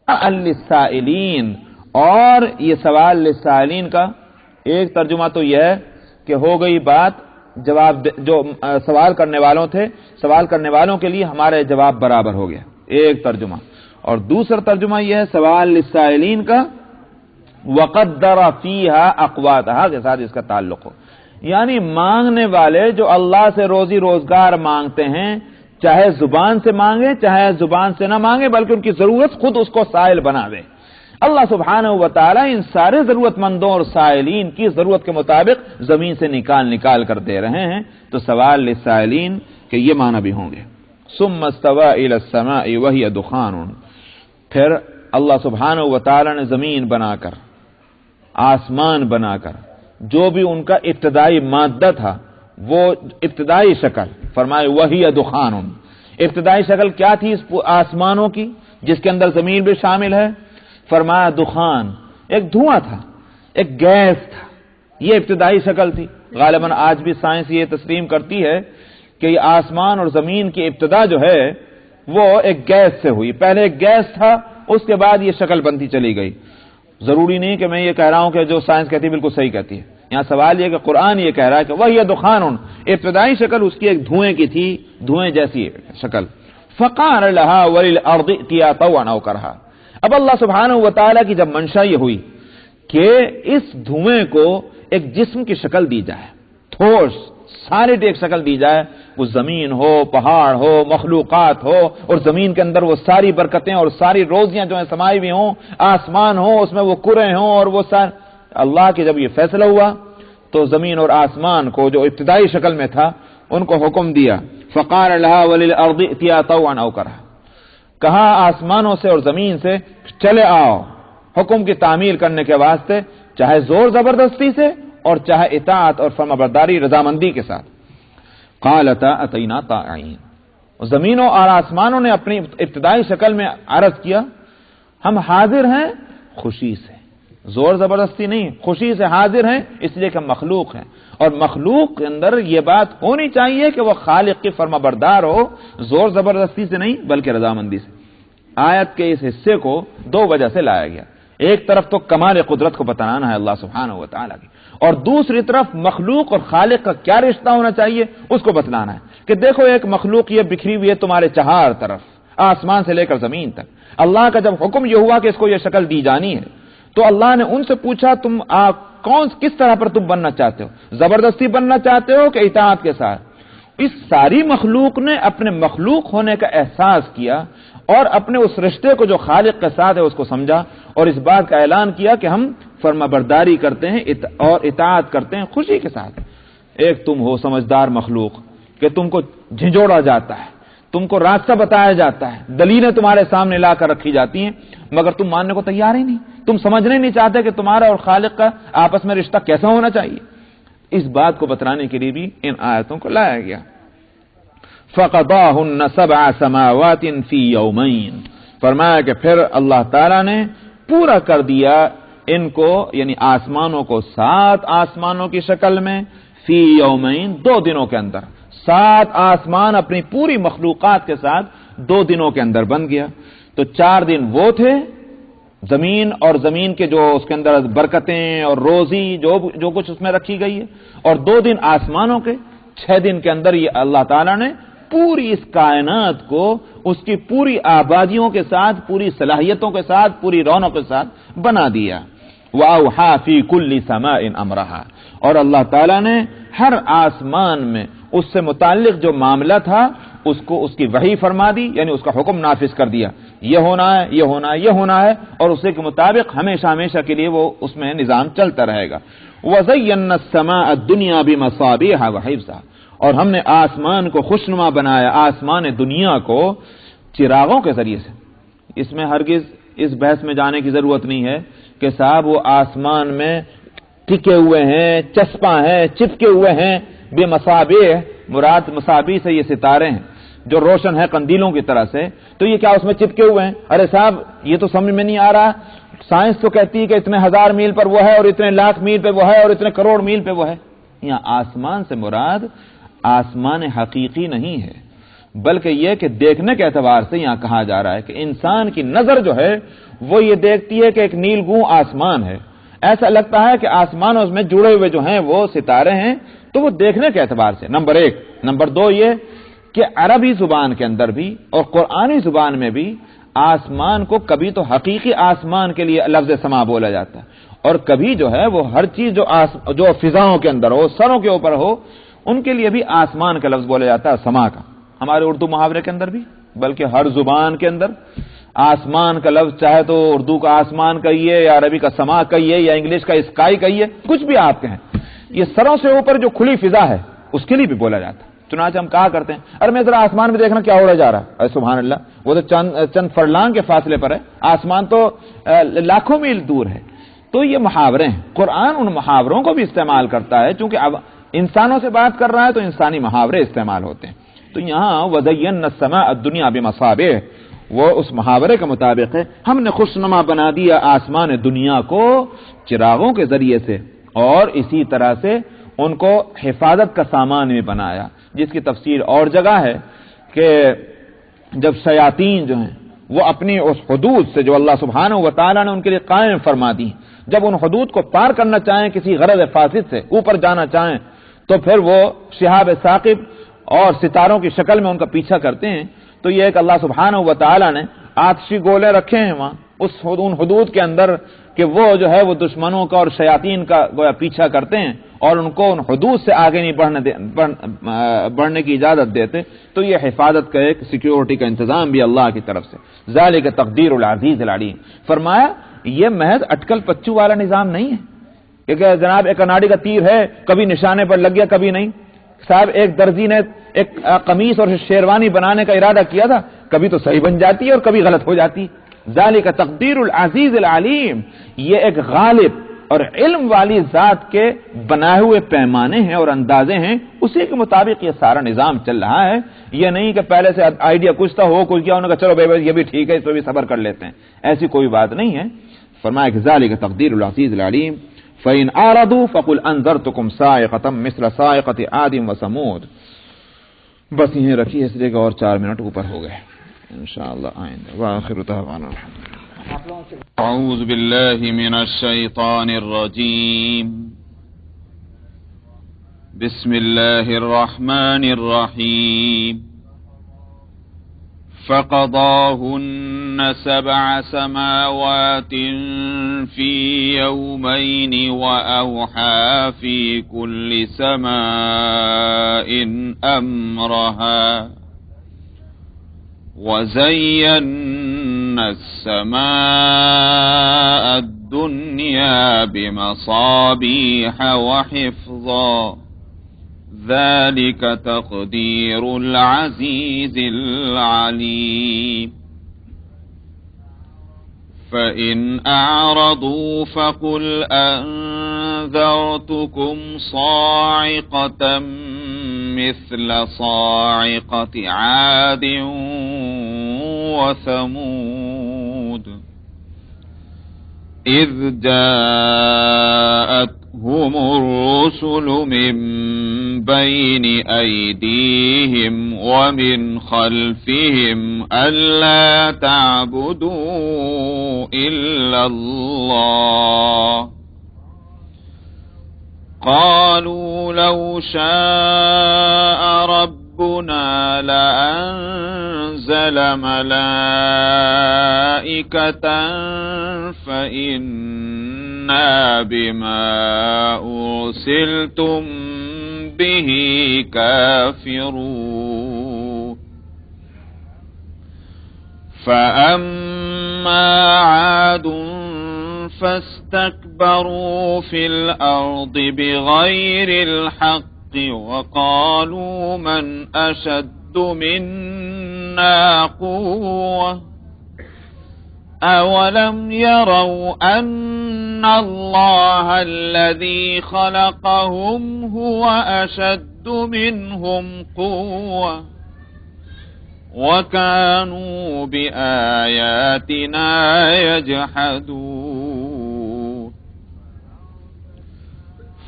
للسائلین، اور یہ سوال للسائلین کا ایک ترجمہ تو یہ ہے کہ ہو گئی بات، جواب جو سوال کرنے والوں تھے، سوال کرنے والوں کے لیے ہمارا جواب برابر ہو گیا، ایک ترجمہ. اور دوسرا ترجمہ یہ ہے سوال للسائلین کا وقدر فیہا اقواتہا کے ساتھ اس کا تعلق ہو، یعنی مانگنے والے جو اللہ سے روزی روزگار مانگتے ہیں، چاہے زبان سے مانگے چاہے زبان سے نہ مانگے، بلکہ ان کی ضرورت خود اس کو سائل بنا دے. اللہ سبحانہ و تعالی ان سارے ضرورت مندوں اور سائلین کی ضرورت کے مطابق زمین سے نکال کر دے رہے ہیں. تو سوال للسائلین کہ یہ معنی بھی ہوں گے. ثم استوى الى السماء وهي دخان، پھر اللہ سبحانہ و تعالی نے زمین بنا کر، آسمان بنا کر، جو بھی ان کا ابتدائی مادہ تھا، وہ ابتدائی شکل، فرمائے وہی دخان، ابتدائی شکل کیا تھی اس آسمانوں کی جس کے اندر زمین بھی شامل ہے؟ فرمایا دخان، ایک دھواں تھا، ایک گیس تھا، یہ ابتدائی شکل تھی. غالباً آج بھی سائنس یہ تسلیم کرتی ہے کہ یہ آسمان اور زمین کی ابتدا جو ہے وہ ایک گیس سے ہوئی. پہلے ایک گیس تھا، اس کے بعد یہ شکل بنتی چلی گئی. ضروری نہیں کہ میں یہ کہہ رہا ہوں کہ جو سائنس کہتی ہے بالکل صحیح کہتی ہے. یہاں سوال یہ کہ قرآن یہ کہہ رہا ہے کہ وہی دخان، ابتدائی شکل اس کی ایک دھوئیں کی تھی، دھوئیں جیسی شکل. فقال لها وللارض ائتيا طوعا او كرها. اب اللہ سبحانہ و تعالی کی جب منشا یہ ہوئی کہ اس دھوئیں کو ایک جسم کی شکل دی جائے، ٹھوس سالڈ ایک شکل دی جائے، وہ زمین ہو، پہاڑ ہو، مخلوقات ہو، اور زمین کے اندر وہ ساری برکتیں اور ساری روزیاں جو ہیں سمائی ہوئی ہوں، آسمان ہو اس میں وہ کریں ہوں، اور وہ اللہ کے جب یہ فیصلہ ہوا تو زمین اور آسمان کو جو ابتدائی شکل میں تھا ان کو حکم دیا. فقال لها وللارض ائتيا طوعا او كرها، کہا آسمانوں سے اور زمین سے چلے آؤ حکم کی تعمیل کرنے کے واسطے، چاہے زور زبردستی سے اور چاہے اطاعت اور فرمانبرداری رضامندی کے ساتھ. قالتا اتینا طائعین، زمینوں اور آسمانوں نے اپنی ابتدائی شکل میں عرض کیا ہم حاضر ہیں، خوشی سے، زور زبردستی نہیں، خوشی سے حاضر ہیں، اس لیے کہ مخلوق ہیں، اور مخلوق کے اندر یہ بات ہونی چاہیے کہ وہ خالق کی فرما بردار ہو، زور زبردستی سے نہیں بلکہ رضامندی سے. آیت کے اس حصے کو دو وجہ سے لایا گیا. ایک طرف تو کمال قدرت کو بتانا ہے اللہ سبحانہ و تعالیٰ کی، اور دوسری طرف مخلوق اور خالق کا کیا رشتہ ہونا چاہیے اس کو بتلانا ہے کہ دیکھو ایک مخلوق یہ بکھری ہوئی ہے تمہارے چہار طرف، آسمان سے لے کر زمین تک. اللہ کا جب حکم یہ ہوا کہ اس کو یہ شکل دی جانی ہے تو اللہ نے ان سے پوچھا تم کس طرح پر تم بننا چاہتے ہو، زبردستی بننا چاہتے ہو کہ اطاعت کے ساتھ؟ اس ساری مخلوق نے اپنے مخلوق ہونے کا احساس کیا اور اپنے اس رشتے کو جو خالق کے ساتھ ہے اس کو سمجھا، اور اس بات کا اعلان کیا کہ ہم فرما برداری کرتے ہیں اور اطاعت کرتے ہیں خوشی کے ساتھ. ایک تم ہو سمجھدار مخلوق کہ تم کو جھنجھوڑا جاتا ہے، تم کو راستہ بتایا جاتا ہے، دلیلیں تمہارے سامنے لا کر رکھی جاتی ہیں، مگر تم ماننے کو تیار ہی نہیں، تم سمجھنے نہیں چاہتے کہ تمہارا اور خالق کا آپس میں رشتہ کیسا ہونا چاہیے. اس بات کو بتلانے کے لیے بھی ان آیتوں کو لایا گیا. فَقَضَاهُنَّ سَبْعَ سَمَاوَاتٍ فِي يَوْمَيْنِ، فرمایا کہ پھر اللہ تعالیٰ نے پورا کر دیا ان کو، یعنی آسمانوں کو 7 آسمانوں کی شکل میں، فی یومین 2 دنوں کے اندر. 7 آسمان اپنی پوری مخلوقات کے ساتھ 2 دنوں کے اندر بن گیا. تو 4 دن وہ تھے زمین اور زمین کے جو اس کے اندر برکتیں اور روزی جو کچھ اس میں رکھی گئی ہے، اور 2 دن آسمانوں کے. 6 دن کے اندر یہ اللہ تعالیٰ نے پوری اس کائنات کو اس کی پوری آبادیوں کے ساتھ، پوری صلاحیتوں کے ساتھ، پوری رونق کے ساتھ بنا دیا. وَأَوْحَى فِي كُلِّ سَمَاءٍ أَمْرَهَا، اور اللہ تعالیٰ نے ہر آسمان میں اس سے متعلق جو معاملہ تھا اس کو اس کی وحی فرما دی، یعنی اس کا حکم نافذ کر دیا، یہ ہونا ہے، یہ ہونا ہے، یہ ہونا ہے، اور اسی کے مطابق ہمیشہ ہمیشہ کے لیے وہ اس میں نظام چلتا رہے گا. وَزَيَّنَّا السَّمَاءَ الدُّنْيَا بِمَصَابِيحَ وَحِفْظًا، اور ہم نے آسمان کو خوشنما بنایا، آسمان دنیا کو چراغوں کے ذریعے سے. اس میں ہرگز اس بحث میں جانے کی ضرورت نہیں ہے کہ صاحب وہ آسمان میں ٹکے ہوئے ہیں، چسپاں ہیں، چپکے ہوئے ہیں. بے مصابیح مراد مصابیح سے یہ ستارے ہیں جو روشن ہے قندیلوں کی طرح سے، تو یہ کیا اس میں چپکے ہوئے ہیں؟ ارے صاحب یہ تو سمجھ میں نہیں آ رہا. سائنس تو کہتی ہے کہ اتنے 1000 میل پر وہ ہے اور اتنے لاکھ میل پہ وہ ہے اور اتنے کروڑ میل پہ وہ ہے. یہاں آسمان سے مراد آسمان حقیقی نہیں ہے، بلکہ یہ کہ دیکھنے کے اعتبار سے یہاں کہا جا رہا ہے کہ انسان کی نظر جو ہے وہ یہ دیکھتی ہے کہ ایک نیل گوں آسمان ہے، ایسا لگتا ہے کہ آسمانوں میں جڑے ہوئے جو ہیں وہ ستارے ہیں، تو وہ دیکھنے کے اعتبار سے نمبر ایک۔ نمبر دو یہ کہ عربی زبان کے اندر بھی اور قرآنی زبان میں بھی آسمان کو کبھی تو حقیقی آسمان کے لیے لفظ سما بولا جاتا ہے، اور کبھی جو ہے وہ ہر چیز جو فضاؤں کے اندر ہو، سروں کے اوپر ہو، ان کے لیے بھی آسمان کا لفظ بولا جاتا ہے سما کا، ہمارے اردو محاورے کے اندر بھی، بلکہ ہر زبان کے اندر آسمان کا لفظ چاہے تو اردو کا آسمان کہیے یا عربی کا سما کہیے یا انگلش کا اسکائی کہیے، کچھ بھی آپ کہیں، یہ سروں سے اوپر جو کھلی فضا ہے اس کے لیے بھی بولا جاتا ہے۔ چنانچہ ہم کہا کرتے ہیں ارے میں ذرا آسمان میں دیکھنا کیا اڑا جا رہا ہے، ارے سبحان اللہ، وہ تو چند فرلانگ کے فاصلے پر ہے، آسمان تو لاکھوں میل دور ہے۔ تو یہ محاورے ہیں، قرآن ان محاوروں کو بھی استعمال کرتا ہے، چونکہ اب انسانوں سے بات کر رہا ہے تو انسانی محاورے استعمال ہوتے ہیں۔ تو یہاں وَزَيَّنَّا السَّمَاءَ الدُّنْيَا بِمَصَابِيحَ، وہ اس محاورے کے مطابق ہے، ہم نے خوشنما بنا دیا آسمان دنیا کو چراغوں کے ذریعے سے، اور اسی طرح سے ان کو حفاظت کا سامان بھی بنایا، جس کی تفسیر اور جگہ ہے کہ جب شیاطین جو ہیں وہ اپنی اس حدود سے جو اللہ سبحانہ و تعالیٰ نے ان کے لیے قائم فرما دی، جب ان حدود کو پار کرنا چاہیں کسی غرض فاسد سے اوپر جانا چاہیں تو پھر وہ شہاب ثاقب اور ستاروں کی شکل میں ان کا پیچھا کرتے ہیں۔ تو یہ ایک اللہ سبحانہ و تعالیٰ نے آتشی گولے رکھے ہیں وہاں ان حدود کے اندر کہ وہ جو ہے وہ دشمنوں کا اور شیاطین کا گویا پیچھا کرتے ہیں اور ان کو ان حدود سے آگے نہیں بڑھنے کی اجازت دیتے۔ تو یہ حفاظت کا ایک سیکیورٹی کا انتظام بھی اللہ کی طرف سے، ذالک تقدیر العزیز العلیم۔ فرمایا یہ محض اٹکل پچو والا نظام نہیں ہے کہ جناب ایک اناڑی کا تیر ہے، کبھی نشانے پر لگ گیا کبھی نہیں۔ صاحب ایک درزی نے ایک قمیص اور شیروانی بنانے کا ارادہ کیا تھا، کبھی تو صحیح بن جاتی ہے اور کبھی غلط ہو جاتی۔ ذالک تقدیر العزیز العلیم، یہ ایک غالب اور علم والی ذات کے بنائے ہوئے پیمانے ہیں اور اندازے ہیں، اسی کے مطابق یہ سارا نظام چل رہا ہے۔ یہ نہیں کہ پہلے سے آئیڈیا کچھ تھا ہو کچھ کیا انہوں نے کہا چلو بھائی یہ بھی ٹھیک ہے اس پہ بھی صبر کر لیتے ہیں، ایسی کوئی بات نہیں ہے۔ فرمایا کہ ذالک تقدیر العزیز العلیم فَإِنْ أَعْرَضُوا فَقُلْ أَنذَرْتُكُمْ صَاعِقَةً مِثْلَ صَاعِقَةِ عَادٍ وَثَمُودَ۔ بس یہیں رکھیے اس لیے کہ اور 4 منٹ اوپر ہو گئے، انشاءاللہ آئندہ۔ وآخر دعوانا أعوذ بالله من الشيطان الرجيم، بسم الله الرحمن الرحيم، فقضاهن 7 سماوات في يومين وأوحى في كل سماء أمرها وزينا السماء الدنيا بمصابيح وحفظا ذلك تقدير العزيز العليم فإن أعرضوا فقل أنذرتكم صاعقة مثل صاعقة عاد وثمود إذ جاءتهم الرسل من بين أيديهم ومن خلفهم ألا تعبدوا إلا الله قالوا لو شاء ربنا لأنزل ملائكة فإنا بما أرسلتم به كافرون فأما عاد فاستكبروا في الأرض بغير الحق وقالوا من أشد منا قوة أولم يروا أن الله الذي خلقهم هو أشد منهم قوة وكانوا بآياتنا يجحدون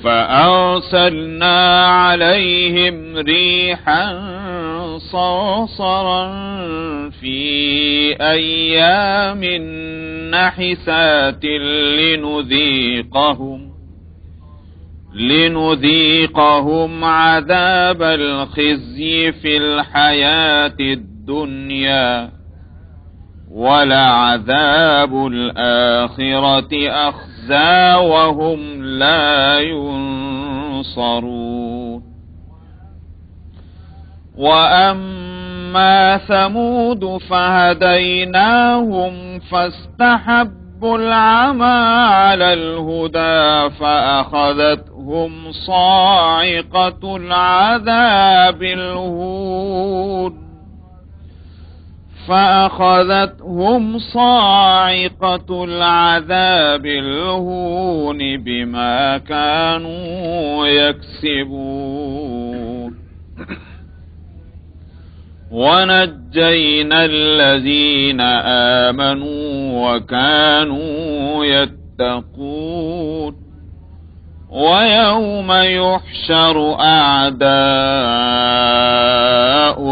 فأرسلنا عليهم ريحا صرصرا في أيام نحسات لنذيقهم عذاب الخزي في الحياة الدنيا ولعذاب الآخرة أخزى وهم لا ينصرون. وأما ثمود فهديناهم فاستحبوا العمى على الهدى فأخذتهم صاعقة العذاب الهون بما كانوا يكسبون. ونجينا الذين آمنوا وكانوا يتقون. ويوم يحشر أعداء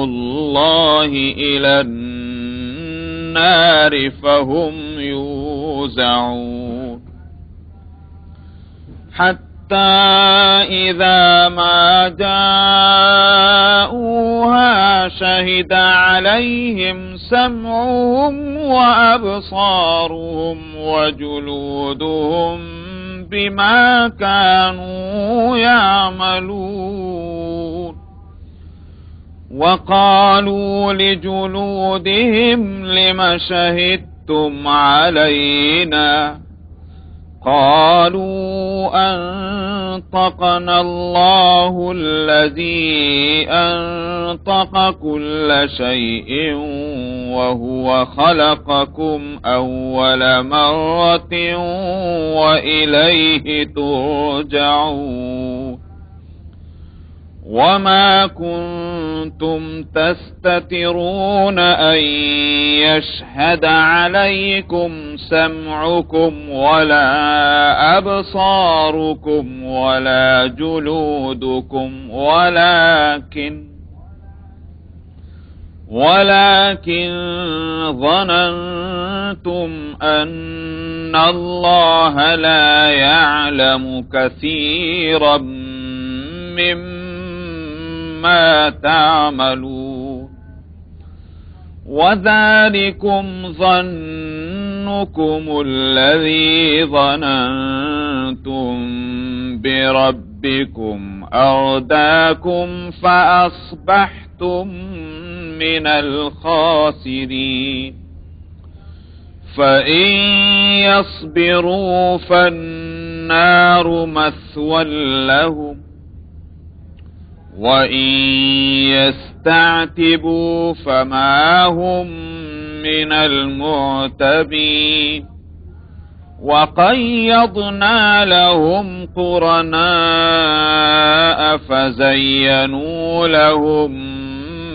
الله إلى النار فهم يوزعون حتى إذا ما جاءوها شهد عليهم سمعهم وأبصارهم وجلودهم بما كانوا يعملون. وقالوا لجلودهم لم شهدتم علينا قالوا أنطقنا الله الذي أنطق كل شيء وهو خلقكم أول مرة وإليه ترجعون. وما كنتم تستترون أن يشهد عليكم سمعكم ولا أبصاركم ولا جلودكم ولكن ظننتم أن الله لا يعلم كثيرا مما تعملون. وذلكم ظنكم الذي ظننتم بربكم أرداكم فأصبحتم من الخاسرين. فإن يصبروا فالنار مثوى لهم وإن يستعتبوا فما هم من المعتبين. وقيضنا لهم قرناء فزينوا لهم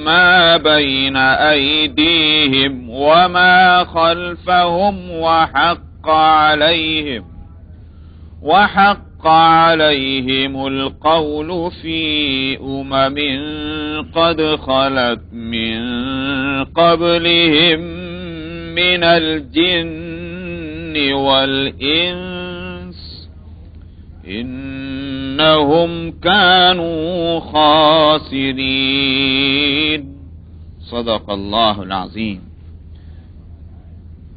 ما بين أيديهم وما خلفهم وحق عليهم القول في قد خلت من قبلهم من الجن والإنس إنهم كانوا خاسرين. صدق الله العظیم.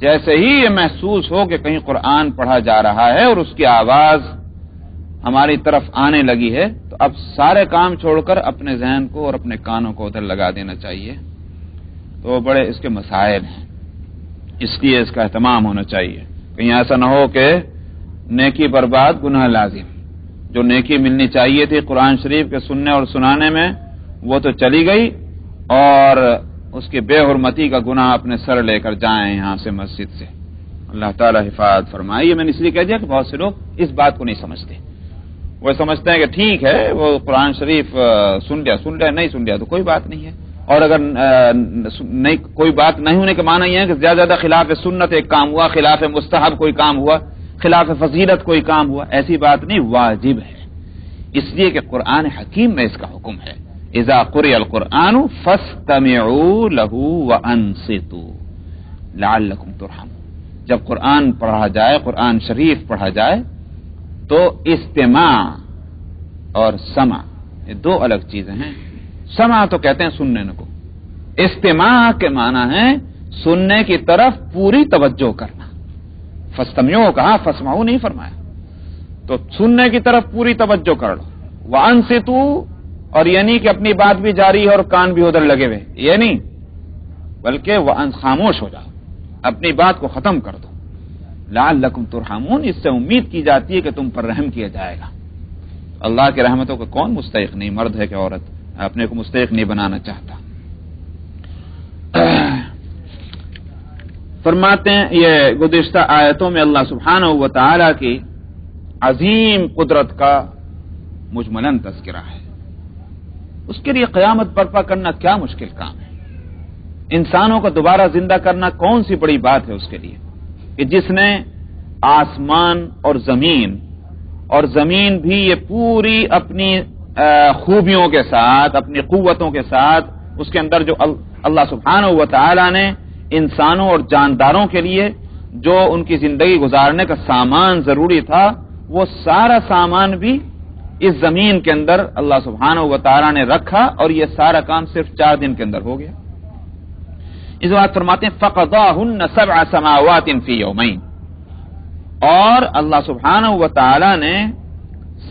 جیسے ہی یہ محسوس ہو کہ کہیں قرآن پڑھا جا رہا ہے اور اس کی آواز ہماری طرف آنے لگی ہے تو اب سارے کام چھوڑ کر اپنے ذہن کو اور اپنے کانوں کو ادھر لگا دینا چاہیے. تو بڑے اس کے مسائل ہیں، اس لیے اس کا اہتمام ہونا چاہیے. کہیں ایسا نہ ہو کہ نیکی برباد گناہ لازم. جو نیکی ملنی چاہیے تھی قرآن شریف کے سننے اور سنانے میں وہ تو چلی گئی، اور اس کی بے حرمتی کا گناہ اپنے سر لے کر جائیں یہاں سے مسجد سے. اللہ تعالی حفاظت فرمائے. یہ میں نے اس لیے کہہ دیا کہ بہت سے لوگ اس بات کو نہیں سمجھتے. وہ سمجھتے ہیں کہ ٹھیک ہے وہ قرآن شریف سن لیا نہیں سن لیا تو کوئی بات نہیں ہے، اور اگر نہیں کوئی بات نہیں ہونے کا معنی یہ ہے کہ زیادہ خلاف سنت ایک کام ہوا، خلاف مستحب کوئی کام ہوا، خلاف فضیلت کوئی کام ہوا. ایسی بات نہیں، واجب ہے. اس لیے کہ قرآن حکیم میں اس کا حکم ہے اذا قرئ القرآن فاستمعوا له وانصتوا لعلکم ترحمون. جب قرآن پڑھا جائے، قرآن شریف پڑھا جائے تو استماع اور سمع یہ دو الگ چیزیں ہیں. سمع تو کہتے ہیں سننے کو، استماع کے معنی ہے سننے کی طرف پوری توجہ کرنا. فاستمعوا کہا، فاسمعوا نہیں فرمایا. تو سننے کی طرف پوری توجہ کر لو. وانصتوا اور یعنی کہ اپنی بات بھی جاری ہے اور کان بھی ادھر لگے ہوئے، یہ نہیں، بلکہ خاموش ہو جاؤ، اپنی بات کو ختم کر دو. لعلکم ترحمون، اس سے امید کی جاتی ہے کہ تم پر رحم کیا جائے گا. اللہ کی رحمتوں کا کون مستحق نہیں، مرد ہے کہ عورت، اپنے کو مستحق نہیں بنانا چاہتا. فرماتے ہیں یہ گزشتہ آیتوں میں اللہ سبحانہ و تعالی کی عظیم قدرت کا مجملاً تذکرہ ہے. اس کے لیے قیامت برپا کرنا کیا مشکل کام ہے. انسانوں کو دوبارہ زندہ کرنا کون سی بڑی بات ہے اس کے لیے کہ جس نے آسمان اور زمین بھی یہ پوری اپنی خوبیوں کے ساتھ، اپنی قوتوں کے ساتھ، اس کے اندر جو اللہ سبحانہ و تعالی نے انسانوں اور جانداروں کے لیے جو ان کی زندگی گزارنے کا سامان ضروری تھا، وہ سارا سامان بھی اس زمین کے اندر اللہ سبحانہ و تعالی نے رکھا، اور یہ سارا کام صرف 4 دن کے اندر ہو گیا. اس بات فرماتے ہیں فَقَضَاهُنَّ 7 سَمَاوَاتٍ فِي يَوْمَيْنِ، اور اللہ سبحانہ و تعالی نے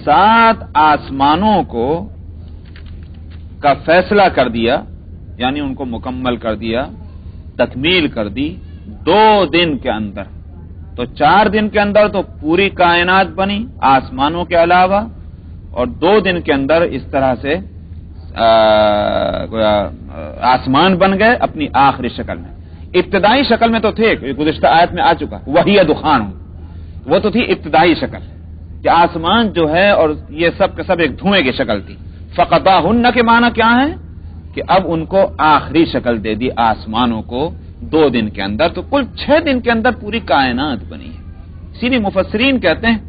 7 آسمانوں کا فیصلہ کر دیا، یعنی ان کو مکمل کر دیا، تکمیل کر دی 2 دن کے اندر. تو 4 دن کے اندر تو پوری کائنات بنی آسمانوں کے علاوہ، اور 2 دن کے اندر اس طرح سے آسمان بن گئے اپنی آخری شکل میں. ابتدائی شکل میں تو تھے، گزشتہ آیت میں آ چکا، وہی دخان، وہ تو تھی ابتدائی شکل کہ آسمان جو ہے اور یہ سب کے سب ایک دھوئیں کی شکل تھی. فقضاہن کے معنی کیا ہے کہ اب ان کو آخری شکل دے دی آسمانوں کو 2 دن کے اندر. تو کل 6 دن کے اندر پوری کائنات بنی ہے. اسی لیے مفسرین کہتے ہیں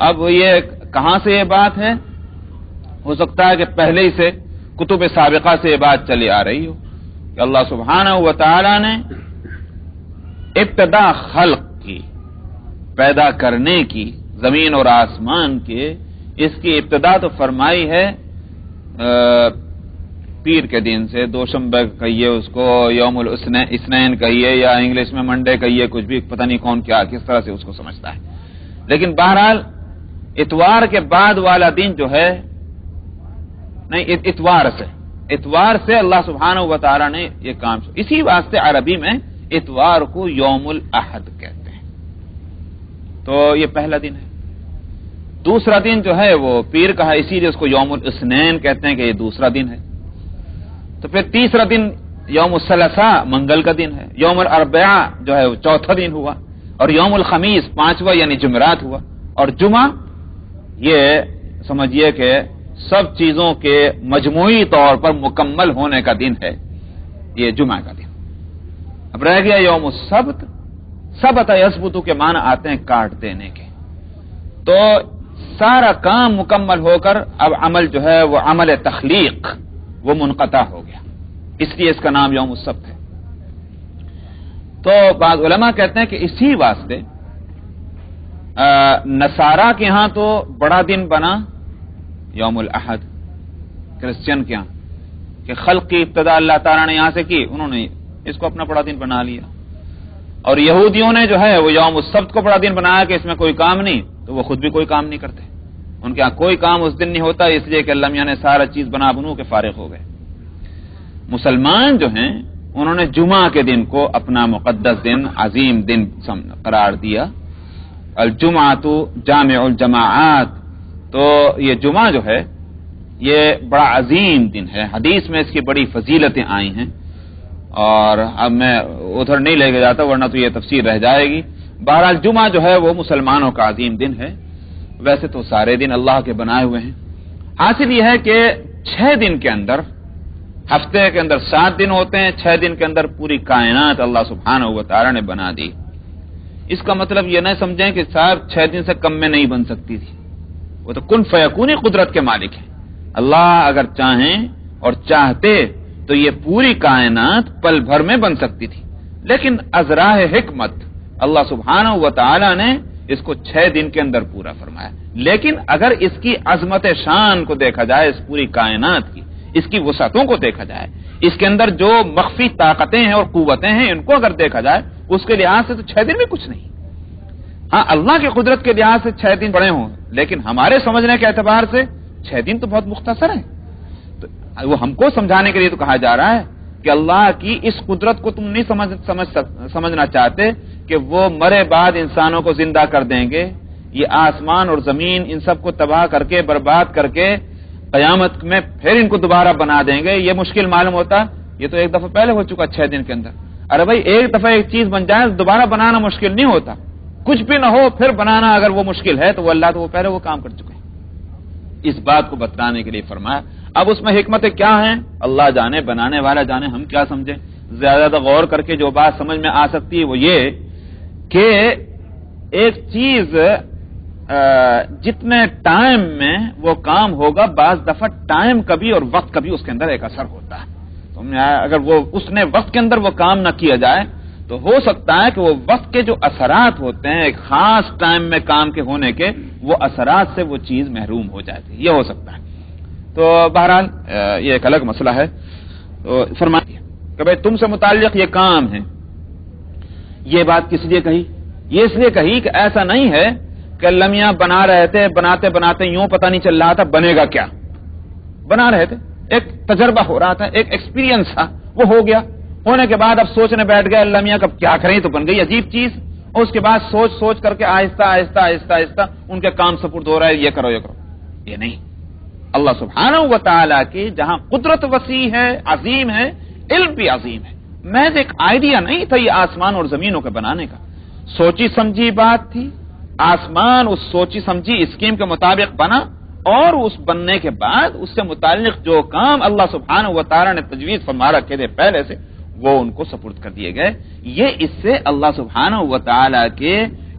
اب یہ کہاں سے یہ بات ہے، ہو سکتا ہے کہ پہلے ہی سے کتب سابقہ سے یہ بات چلی آ رہی ہو کہ اللہ سبحانہ و تعالی نے ابتدا خلق کی، پیدا کرنے کی، زمین اور آسمان کے، اس کی ابتدا تو فرمائی ہے پیر کے دن سے، دوشنبے کہیے اس کو، یوم الاثنین کہیے، یا انگلش میں منڈے کہیے، کچھ بھی پتہ نہیں کون کیا کس طرح سے اس کو سمجھتا ہے. لیکن بہرحال اتوار کے بعد والا دن جو ہے، نہیں اتوار سے اللہ سبحانہ و تعالی نے یہ کام. اسی واسطے عربی میں اتوار کو یوم الاحد کہتے ہیں. تو یہ پہلا دن ہے. دوسرا دن جو ہے وہ پیر کا ہے، اسی لیے اس کو یوم الاثنین کہتے ہیں کہ یہ دوسرا دن ہے. تو پھر تیسرا دن یوم الثلاثاء منگل کا دن ہے. یوم الاربعاء جو ہے وہ چوتھا دن ہوا، اور یوم الخمیس 5واں یعنی جمعرات ہوا. اور جمعہ یہ سمجھیے کہ سب چیزوں کے مجموعی طور پر مکمل ہونے کا دن ہے یہ جمعہ کا دن. اب رہ گیا یوم السبت. سبت یثبت کے معنی آتے ہیں کاٹ دینے کے. تو سارا کام مکمل ہو کر اب عمل جو ہے وہ عمل تخلیق وہ منقطع ہو گیا، اس لیے اس کا نام یوم السبت ہے. تو بعض علماء کہتے ہیں کہ اسی واسطے نصارہ کے ہاں تو بڑا دن بنا یوم الاحد، کرسچن کے ہاں کہ خلق کی ابتدا اللہ تعالیٰ نے یہاں سے کی، انہوں نے اس کو اپنا بڑا دن بنا لیا. اور یہودیوں نے جو ہے وہ یوم السبت کو بڑا دن بنایا کہ اس میں کوئی کام نہیں، تو وہ خود بھی کوئی کام نہیں کرتے. ان کے یہاں کوئی کام اس دن نہیں ہوتا، اس لیے کہ اللہ میاں نے سارا چیز بنا بنو کے فارغ ہو گئے. مسلمان جو ہیں انہوں نے جمعہ کے دن کو اپنا مقدس دن، عظیم دن قرار دیا. الجمعۃ جامع الجماعات، تو یہ جمعہ جو ہے یہ بڑا عظیم دن ہے. حدیث میں اس کی بڑی فضیلتیں آئی ہیں، اور اب میں ادھر نہیں لے کے جاتا ورنہ تو یہ تفسیر رہ جائے گی. بہرحال جمعہ جو ہے وہ مسلمانوں کا عظیم دن ہے. ویسے تو سارے دن اللہ کے بنائے ہوئے ہیں. حاصل یہ ہے کہ 6 دن کے اندر، ہفتے کے اندر 7 دن ہوتے ہیں، 6 دن کے اندر پوری کائنات اللہ سبحانہ و تعالی نے بنا دی. اس کا مطلب یہ نہ سمجھیں کہ صاحب 6 دن سے کم میں نہیں بن سکتی تھی. وہ تو کن فیکونی قدرت کے مالک ہیں. اللہ اگر چاہیں اور چاہتے تو یہ پوری کائنات پل بھر میں بن سکتی تھی، لیکن از راہ حکمت اللہ سبحانہ و تعالی نے اس کو 6 دن کے اندر پورا فرمایا. لیکن اگر اس کی عظمت شان کو دیکھا جائے، اس پوری کائنات کی، اس کی وسعتوں کو دیکھا جائے، اس کے اندر جو مخفی طاقتیں ہیں اور قوتیں ہیں ان کو اگر دیکھا جائے، اس کے لحاظ سے تو 6 دن بھی کچھ نہیں. ہاں اللہ کی قدرت کے لحاظ سے 6 دن بڑے ہوں، لیکن ہمارے سمجھنے کے اعتبار سے 6 دن تو بہت مختصر ہیں. تو وہ ہم کو سمجھانے کے لیے تو کہا جا رہا ہے کہ اللہ کی اس قدرت کو تم نہیں سمجھنا چاہتے کہ وہ مرے بعد انسانوں کو زندہ کر دیں گے، یہ آسمان اور زمین ان سب کو تباہ کر کے برباد کر کے قیامت میں پھر ان کو دوبارہ بنا دیں گے. یہ مشکل معلوم ہوتا، یہ تو ایک دفعہ پہلے ہو چکا 6 دن کے اندر. ارے بھائی ایک دفعہ ایک چیز بن جائے دوبارہ بنانا مشکل نہیں ہوتا. کچھ بھی نہ ہو پھر بنانا اگر وہ مشکل ہے تو وہ اللہ تو وہ پہلے وہ کام کر چکے ہیں. اس بات کو بتلانے کے لیے فرمایا. اب اس میں حکمتیں کیا ہیں اللہ جانے، بنانے والا جانے، ہم کیا سمجھیں. زیادہ غور کر کے جو بات سمجھ میں آ سکتی ہے وہ یہ کہ ایک چیز جتنے ٹائم میں وہ کام ہوگا، بعض دفعہ ٹائم کا بھی اور وقت کا بھی اس کے اندر ایک اثر ہوتا ہے. اگر وہ اس نے وقت کے اندر وہ کام نہ کیا جائے تو ہو سکتا ہے کہ وہ وقت کے جو اثرات ہوتے ہیں ایک خاص ٹائم میں کام کے ہونے کے، وہ اثرات سے وہ چیز محروم ہو جاتی ہے. یہ ہو سکتا ہے. تو بہرحال یہ ایک الگ مسئلہ ہے. تو فرمائیے کہ بھائی تم سے متعلق یہ کام ہے. یہ بات کس لیے کہی؟ یہ اس لیے کہی کہ ایسا نہیں ہے کہ اللہ میاں بنا رہے تھے، بناتے بناتے یوں پتہ نہیں چل رہا تھا بنے گا کیا. بنا رہے تھے، ایک تجربہ ہو رہا تھا، ایک ایکسپیرینس تھا، وہ ہو گیا. ہونے کے بعد اب سوچنے بیٹھ گئے اللہ میاں کب کیا کریں، تو بن گئی عجیب چیز. اور اس کے بعد سوچ سوچ کر کے آہستہ آہستہ آہستہ آہستہ ان کے کام سپرد ہو رہا ہے، یہ کرو یہ کرو. یہ نہیں. اللہ سبحانہ و تعالیٰ کی جہاں قدرت وسیع ہے، عظیم ہے، علم بھی عظیم ہے. محض ایک آئیڈیا نہیں تھا یہ آسمان اور زمینوں کے بنانے کا، سوچی سمجھی بات تھی. آسمان اس سوچی سمجھی اسکیم کے مطابق بنا، اور اس بننے کے بعد اس سے متعلق جو کام اللہ سبحانہ و تعالیٰ نے تجویز فرما رکھے تھے پہلے سے، وہ ان کو سپرد کر دیے گئے. یہ اس سے اللہ سبحانہ و تعالیٰ کے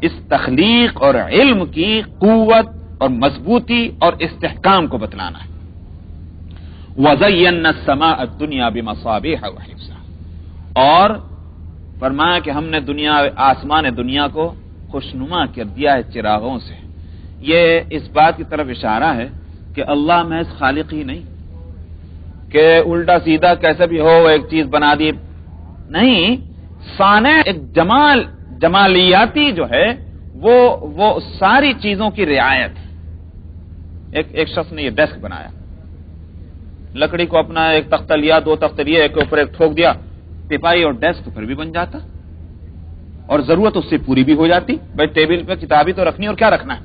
اس تخلیق اور علم کی قوت اور مضبوطی اور استحکام کو بتلانا ہے. وَزَيَّنَّا السَّمَاءَ الدُّنْيَا بِمَصَابِيحَ وَحِفْظًا، اور فرمایا کہ ہم نے آسمان دنیا کو خوشنما کر دیا ہے چراغوں سے. یہ اس بات کی طرف اشارہ ہے کہ اللہ محض خالق ہی نہیں کہ الٹا سیدھا کیسے بھی ہو ایک چیز بنا دی، نہیں. صانع ایک جمالیاتی جو ہے وہ ساری چیزوں کی رعایت ہے. ایک شخص نے یہ ڈیسک بنایا، لکڑی کو اپنا ایک تختہ لیا، 2 تختے لیے، ایک کے اوپر ایک ٹھوک دیا، ٹپائی اور ڈیسک پھر بھی بن جاتا، اور ضرورت اس سے پوری بھی ہو جاتی. بھائی ٹیبل پہ کتابی تو رکھنی، اور کیا رکھنا ہے،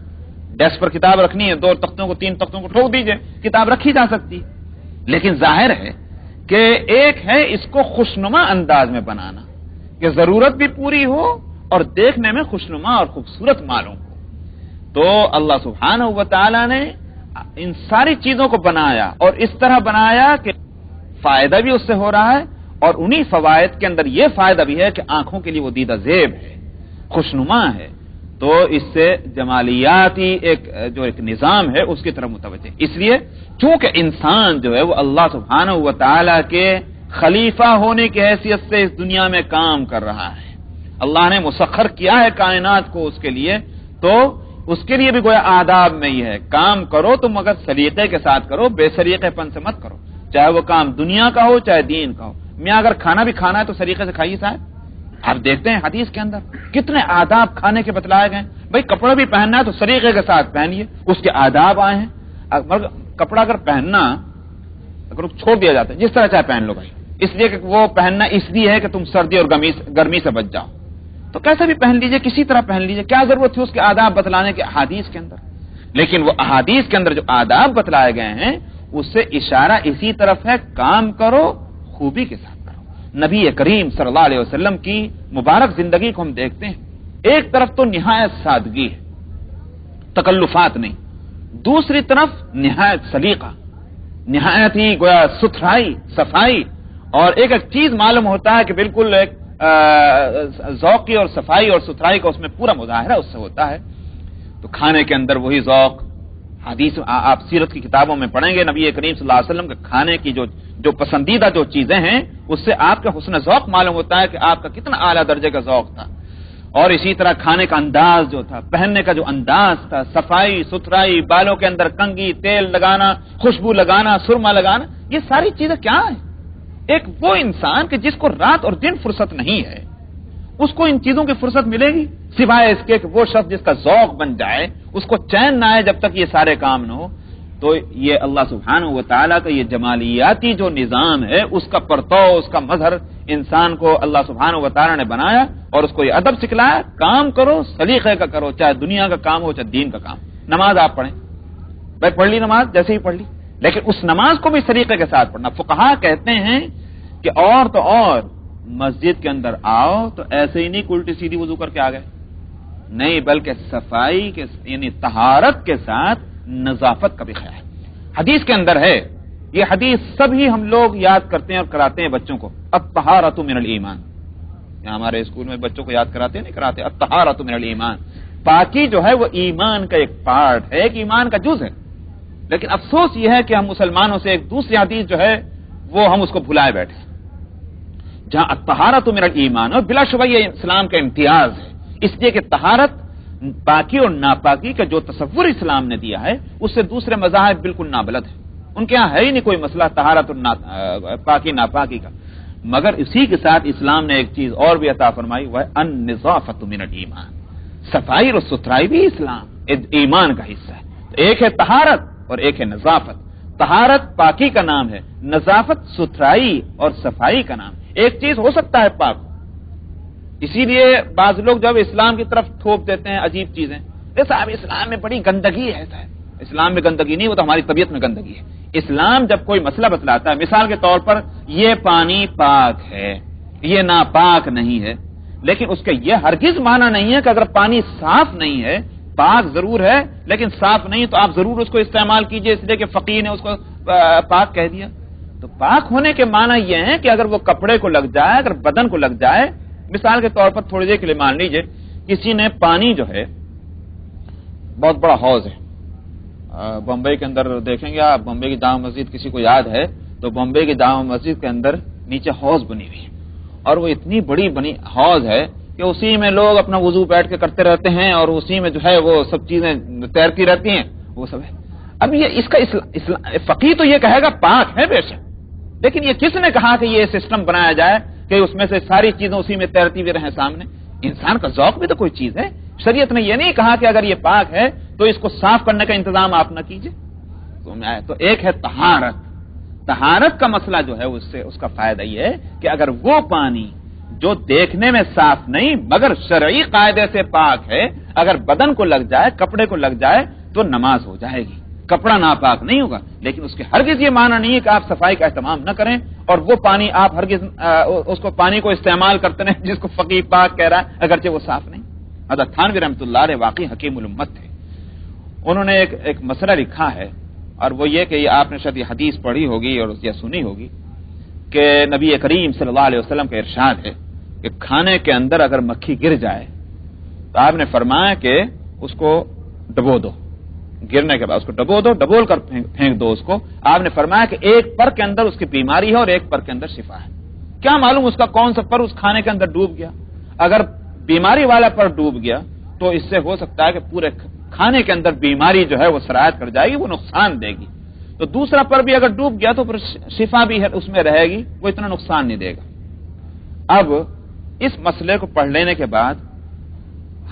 ڈیسک پر کتاب رکھنی ہے، 2 تختوں کو 3 تختوں کو ٹھوک دیجئے، کتاب رکھی جا سکتی. لیکن ظاہر ہے کہ ایک ہے اس کو خوشنما انداز میں بنانا کہ ضرورت بھی پوری ہو اور دیکھنے میں خوشنما اور خوبصورت معلوم ہو. تو اللہ سبحانہ و تعالی نے ان ساری چیزوں کو بنایا، اور اس طرح بنایا کہ فائدہ بھی اس سے ہو رہا ہے، اور انہی فوائد کے اندر یہ فائدہ بھی ہے کہ آنکھوں کے لیے وہ دیدہ زیب ہے، خوشنما ہے. تو اس سے جمالیاتی ایک نظام ہے اس کی طرف متوجہ. اس لیے چونکہ انسان جو ہے وہ اللہ سبحانہ و تعالی کے خلیفہ ہونے کی حیثیت سے اس دنیا میں کام کر رہا ہے، اللہ نے مسخر کیا ہے کائنات کو اس کے لیے، تو اس کے لیے بھی گویا آداب میں یہ ہے کام کرو تو مگر سلیقے کے ساتھ کرو، بے سلیقے پن سے مت کرو، چاہے وہ کام دنیا کا ہو چاہے دین کا ہو. میاں اگر کھانا بھی کھانا ہے تو سلیقے سے کھائیے صاحب. آپ دیکھتے ہیں حدیث کے اندر کتنے آداب کھانے کے بتلائے گئے. بھائی کپڑا بھی پہننا ہے تو سلیقے کے ساتھ پہنیے, اس کے آداب آئے ہیں. کپڑا اگر پہننا اگر چھوڑ دیا جاتا ہے جس طرح چاہے پہن لو بھائی, اس لیے کہ وہ پہننا اس لیے ہے کہ تم سردی اور گرمی سے بچ جاؤ, تو کیسا بھی پہن لیجئے, کسی طرح پہن لیجئے, کیا ضرورت تھی اس کے آداب بتلانے کے احادیث کے اندر. لیکن وہ احادیث کے اندر جو آداب بتلائے گئے ہیں اس سے اشارہ اسی طرف ہے, کام کرو خوبی کے ساتھ کرو. نبی کریم صلی اللہ علیہ وسلم کی مبارک زندگی کو ہم دیکھتے ہیں, ایک طرف تو نہایت سادگی ہے, تکلفات نہیں, دوسری طرف نہایت سلیقہ, نہایت ہی گویا ستھرائی صفائی, اور ایک ایک چیز معلوم ہوتا ہے کہ بالکل ایک ذوقی اور صفائی اور ستھرائی کا اس میں پورا مظاہرہ اس سے ہوتا ہے. تو کھانے کے اندر وہی ذوق, حدیث آپ سیرت کی کتابوں میں پڑھیں گے نبی کریم صلی اللہ علیہ وسلم کے کھانے کی جو پسندیدہ جو چیزیں ہیں اس سے آپ کا حسن ذوق معلوم ہوتا ہے کہ آپ کا کتنا اعلیٰ درجے کا ذوق تھا. اور اسی طرح کھانے کا انداز جو تھا, پہننے کا جو انداز تھا, صفائی ستھرائی, بالوں کے اندر کنگھی, تیل لگانا, خوشبو لگانا, سرما لگانا, یہ ساری چیزیں کیا ہیں؟ ایک وہ انسان کہ جس کو رات اور دن فرصت نہیں ہے اس کو ان چیزوں کی فرصت ملے گی سوائے اس کے کہ وہ شخص جس کا ذوق بن جائے, اس کو چین نہ آئے جب تک یہ سارے کام نہ ہو. تو یہ اللہ سبحانہ و تعالیٰ کا یہ جمالیاتی جو نظام ہے اس کا پرتو, اس کا مظہر انسان کو اللہ سبحانہ و تعالیٰ نے بنایا اور اس کو یہ ادب سکھلایا, کام کرو سلیقے کا کرو, چاہے دنیا کا کام ہو چاہے دین کا کام. نماز آپ پڑھیں, بھائی پڑھ لی نماز جیسے ہی پڑھ لی, لیکن اس نماز کو بھی سلیقے کے ساتھ پڑھنا. فقہا کہتے ہیں کہ اور تو اور مسجد کے اندر آؤ تو ایسے ہی نہیں الٹی سیدھی وضو کر کے آ گئے, نہیں بلکہ صفائی کے یعنی طہارت کے ساتھ نظافت کا بھی خیال. حدیث کے اندر ہے, یہ حدیث سبھی ہم لوگ یاد کرتے ہیں اور کراتے ہیں بچوں کو, الطہارۃ من الایمان. یہاں ہمارے اسکول میں بچوں کو یاد کراتے ہیں نہیں کراتے, الطہارۃ من الایمان. پاکی جو ہے وہ ایمان کا ایک پارٹ ہے, ایک ایمان کا جز ہے. لیکن افسوس یہ ہے کہ ہم مسلمانوں سے ایک دوسری حدیث جو ہے وہ ہم اس کو بھلائے بیٹھے, جہاں الطہارۃ من الایمان, اور بلا شبہ یہ اسلام کا امتیاز ہے. اس لیے کہ طہارت, پاکی اور ناپاکی کا جو تصور اسلام نے دیا ہے اس سے دوسرے مذاہب بالکل نابلد ہے. ان کے ہاں ہے ہی نہیں کوئی مسئلہ طہارت اور پاکی ناپاکی کا. مگر اسی کے ساتھ اسلام نے ایک چیز اور بھی عطا فرمائی, وہ ہے النظافۃ من الایمان. صفائی اور ستھرائی بھی اسلام ایمان کا حصہ ہے. ایک ہے طہارت اور ایک ہے نظافت. طہارت پاکی کا نام ہے, نظافت ستھرائی اور صفائی کا نام. ایک چیز ہو سکتا ہے پاک, اسی لیے بعض لوگ جب اسلام کی طرف تھوپ دیتے ہیں عجیب چیزیں, صاحب اسلام میں بڑی گندگی ہے. صاحب اسلام میں گندگی نہیں, وہ تو ہماری طبیعت میں گندگی ہے. اسلام جب کوئی مسئلہ بتلاتا ہے, مثال کے طور پر یہ پانی پاک ہے, یہ ناپاک نہیں ہے, لیکن اس کا یہ ہرگز معنی نہیں ہے کہ اگر پانی صاف نہیں ہے, پاک ضرور ہے لیکن صاف نہیں, تو آپ ضرور اس کو استعمال کیجئے اس لیے کہ فقیہ نے اس کو پاک کہہ دیا. تو پاک ہونے کے معنی یہ ہے کہ اگر وہ کپڑے کو لگ جائے, اگر بدن کو لگ جائے, مثال کے طور پر تھوڑی دیر کے لیے مان لیجئے کسی نے پانی جو ہے, بہت بڑا حوض ہے بمبئی کے اندر, دیکھیں گے آپ بمبئی کی جامع مسجد کسی کو یاد ہے تو بمبئی کی جامع مسجد کے اندر نیچے حوض بنی ہوئی ہے, اور وہ اتنی بڑی بنی حوض ہے کہ اسی میں لوگ اپنا وضو بیٹھ کے کرتے رہتے ہیں, اور اسی میں جو ہے وہ سب چیزیں تیرتی رہتی ہیں, وہ سب ہے. اب یہ اس کا فقیہ تو یہ کہے گا پاک ہے بے شک, لیکن یہ کس نے کہا کہ یہ سسٹم بنایا جائے کہ اس میں سے ساری چیزیں اسی میں تیرتی ہوئی رہیں سامنے؟ انسان کا ذوق بھی تو کوئی چیز ہے. شریعت نے یہ نہیں کہا کہ اگر یہ پاک ہے تو اس کو صاف کرنے کا انتظام آپ نہ کیجئے. تو ایک ہے طہارت. طہارت کا مسئلہ جو ہے اس کا فائدہ یہ ہے کہ اگر وہ پانی جو دیکھنے میں صاف نہیں مگر شرعی قاعدے سے پاک ہے, اگر بدن کو لگ جائے, کپڑے کو لگ جائے تو نماز ہو جائے گی, کپڑا ناپاک نہیں ہوگا. لیکن اس کے ہرگز یہ معنی نہیں ہے کہ آپ صفائی کا اہتمام نہ کریں, اور وہ پانی آپ ہرگز اس کو پانی کو استعمال کرتے ہیں جس کو فقیہ پاک کہہ رہا ہے اگرچہ وہ صاف نہیں. حضرت تھانوی رحمۃ اللہ علیہ واقعی حکیم الامت تھے. انہوں نے ایک مسئلہ لکھا ہے, اور وہ یہ کہ آپ نے شاید یہ حدیث پڑھی ہوگی اور یہ سنی ہوگی کہ نبی کریم صلی اللہ علیہ وسلم کا ارشاد ہے کہ کھانے کے اندر اگر مکھی گر جائے تو آپ نے فرمایا کہ اس کو ڈبو دو, گرنے کے بعد اس کو ڈبو دو, ڈبول کر پھینک دو اس کو. آپ نے فرمایا کہ ایک پر کے اندر اس کی بیماری ہے اور ایک پر کے اندر شفا ہے. کیا معلوم اس کا کون سا پر اس کھانے کے اندر ڈوب گیا. اگر بیماری والا پر ڈوب گیا تو اس سے ہو سکتا ہے کہ پورے کھانے کے اندر بیماری جو ہے وہ سرایت کر جائے گی, وہ نقصان دے گی. تو دوسرا پر بھی اگر ڈوب گیا تو پھر شفا بھی ہے اس میں رہے گی، وہ اتنا نقصان نہیں دے گا۔ اب اس مسئلے کو پڑھ لینے کے بعد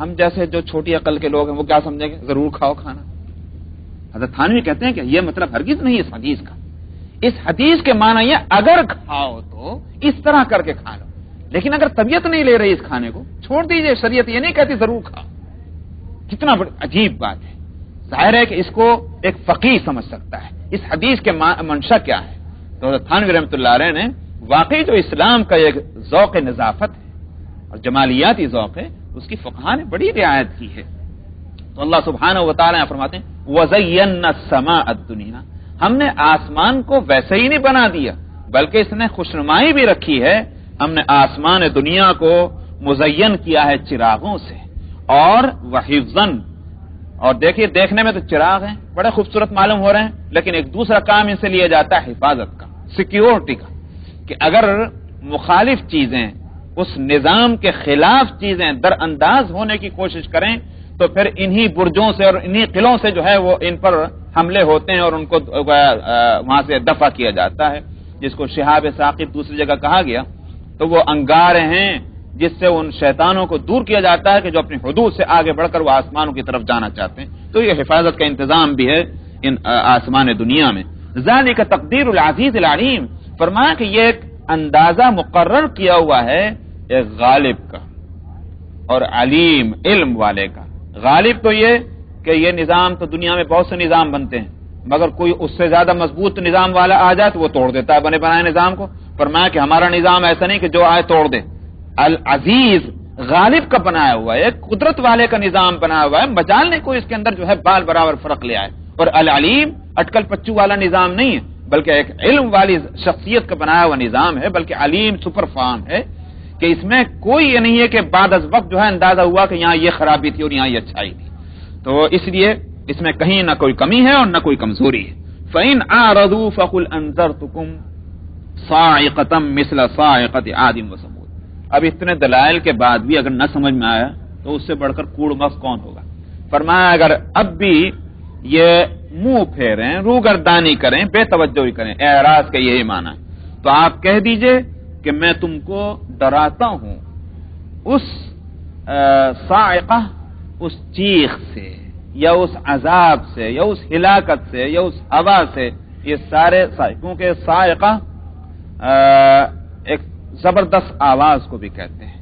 ہم جیسے جو چھوٹی عقل کے لوگ ہیں وہ کیا سمجھیں گے؟ ضرور کھاؤ کھانا۔ حضرت تھانوی کہتے ہیں کہ یہ مطلب ہرگز نہیں اس حدیث کا۔ اس حدیث کے معنی یہ اگر کھاؤ تو اس طرح کر کے کھا لو، لیکن اگر طبیعت نہیں لے رہی اس کھانے کو چھوڑ دیجئے، شریعت یہ نہیں کہتی ضرور کھاؤ۔ کتنا عجیب بات ہے۔ ظاہر ہے کہ اس کو ایک فقیہ سمجھ سکتا ہے اس حدیث کے منشا کیا ہے۔ تو حضرت تھانوی رحمۃ اللہ علیہ نے واقعی جو اسلام کا ایک ذوق نظافت ہے اور جمالیاتی ذوق ہے اس کی فقہاء نے بڑی رعایت کی ہے۔ تو اللہ سبحانہ و تعالی فرماتے ہیں وَزَيَّنَّا السَّمَاءَ الدُّنْيَا، ہم نے آسمان کو ویسے ہی نہیں بنا دیا بلکہ اس نے خوشنمائی بھی رکھی ہے۔ ہم نے آسمان دنیا کو مزین کیا ہے چراغوں سے اور وحفظاً، اور دیکھیے دیکھنے میں تو چراغ ہیں بڑے خوبصورت معلوم ہو رہے ہیں، لیکن ایک دوسرا کام ان سے لیا جاتا ہے حفاظت کا، سیکیورٹی کا، کہ اگر مخالف چیزیں اس نظام کے خلاف چیزیں در انداز ہونے کی کوشش کریں تو پھر انہی برجوں سے اور انہی قلعوں سے جو ہے وہ ان پر حملے ہوتے ہیں اور ان کو وہاں سے دفع کیا جاتا ہے، جس کو شہاب ثاقب دوسری جگہ کہا گیا۔ تو وہ انگارے ہیں جس سے ان شیطانوں کو دور کیا جاتا ہے کہ جو اپنی حدود سے آگے بڑھ کر وہ آسمانوں کی طرف جانا چاہتے ہیں۔ تو یہ حفاظت کا انتظام بھی ہے ان آسمان دنیا میں۔ ذالک تقدیر العزیز العلیم، فرمایا کہ یہ ایک اندازہ مقرر کیا ہوا ہے ایک غالب کا اور علیم علم والے کا۔ غالب تو یہ کہ یہ نظام تو دنیا میں بہت سے نظام بنتے ہیں، مگر کوئی اس سے زیادہ مضبوط نظام والا آ جائے تو وہ توڑ دیتا ہے بنے بنائے نظام کو۔ فرمایا کہ ہمارا نظام ایسا نہیں کہ جو آئے توڑ دے، العزیز غالب کا بنایا ہوا ہے، قدرت والے کا نظام بنایا ہوا ہے، مجال نہیں کوئی اس کے اندر جو ہے بال برابر فرق لے آئے۔ اور العلیم اٹکل پچو والا نظام نہیں ہے بلکہ ایک علم والی شخصیت کا بنایا ہوا نظام ہے، بلکہ علیم سپر فارم ہے کہ اس میں کوئی یہ نہیں ہے کہ بعد از وقت جو ہے اندازہ ہوا کہ یہاں یہ خرابی تھی اور یہاں یہ اچھائی تھی۔ تو اس لیے اس میں کہیں نہ کوئی کمی ہے اور نہ کوئی کمزوری ہے۔ فَإِنْ أَعْرَضُوا فَقُلْ أَنذَرْتُكُمْ صَاعِقَةً مِثْلَ صَاعِقَةِ عَادٍ وَثَمُودَ۔ اب اتنے دلائل کے بعد بھی اگر نہ سمجھ میں آیا تو اس سے بڑھ کر کوڑ مغز کون ہوگا۔ فرمایا اگر اب بھی یہ منہ پھیریں، روگردانی کریں، بے توجہی کریں، اعراض کا یہی معنی ہے، تو آپ کہہ دیجئے کہ میں تم کو ڈراتا ہوں اس صاعقہ، اس چیخ سے یا اس عذاب سے یا اس ہلاکت سے یا اس ہوا سے۔ یہ سارے کیونکہ صاعقہ ایک زبردست آواز کو بھی کہتے ہیں،